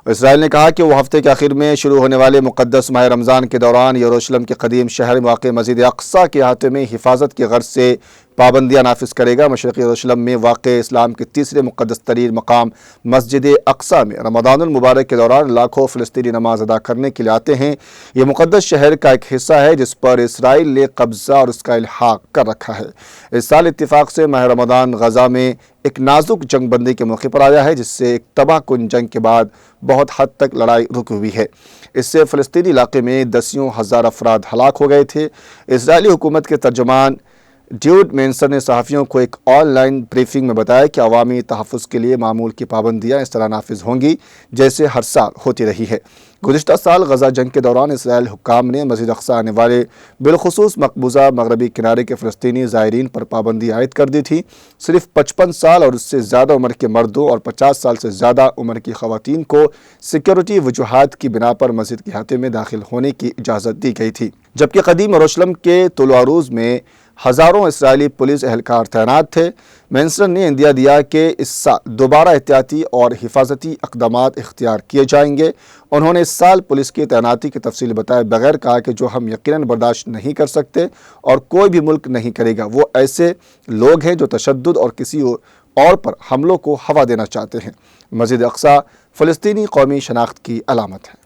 اسرائیل نے کہا کہ وہ ہفتے کے آخر میں شروع ہونے والے مقدس ماہ رمضان کے دوران یروشلم کے قدیم شہر میں واقع مسجد اقصی کے احاطے میں حفاظت کی غرض سے پابندیاں نافذ کرے گا۔ مشرقی یروشلم میں واقع اسلام کے تیسرے مقدس ترین مقام مسجد اقصی میں رمضان المبارک کے دوران لاکھوں فلسطینی نماز ادا کرنے کے لیے آتے ہیں۔ یہ مقدس شہر کا ایک حصہ ہے جس پر اسرائیل نے قبضہ اور اس کا الحاق کر رکھا ہے۔ اس سال اتفاق سے ماہ رمضان غزہ میں ایک نازک جنگ بندی کے موقع پر آیا ہے، جس سے ایک تباہ کن جنگ کے بعد بہت حد تک لڑائی رکی ہوئی ہے۔ اس سے فلسطینی علاقے میں دسیوں ہزار افراد ہلاک ہو گئے تھے۔ اسرائیلی حکومت کے ترجمان ڈیوڈ مینسر نے صحافیوں کو ایک آن لائن بریفنگ میں بتایا کہ عوامی تحفظ کے لیے معمول کی پابندیاں اس طرح نافذ ہوں گی جیسے ہر سال ہوتی رہی ہے۔ گزشتہ سال غزہ جنگ کے دوران اسرائیل حکام نے مسجد اقصی آنے والے بالخصوص مقبوضہ مغربی کنارے کے فلسطینی زائرین پر پابندی عائد کر دی تھی۔ صرف 55 سال اور اس سے زیادہ عمر کے مردوں اور 50 سال سے زیادہ عمر کی خواتین کو سیکیورٹی وجوہات کی بنا پر مسجد کے احاطے میں داخل ہونے کی اجازت دی گئی تھی، جبکہ قدیم یروشلم کے طلوع عروج میں ہزاروں اسرائیلی پولیس اہلکار تعینات تھے۔ مینسر نے اندیا دیا کہ اس سال دوبارہ احتیاطی اور حفاظتی اقدامات اختیار کیے جائیں گے۔ انہوں نے اس سال پولیس کی تعیناتی کی تفصیل بتائے بغیر کہا کہ جو ہم یقیناً برداشت نہیں کر سکتے اور کوئی بھی ملک نہیں کرے گا، وہ ایسے لوگ ہیں جو تشدد اور کسی اور پر حملوں کو ہوا دینا چاہتے ہیں۔ مسجد اقصی فلسطینی قومی شناخت کی علامت ہے۔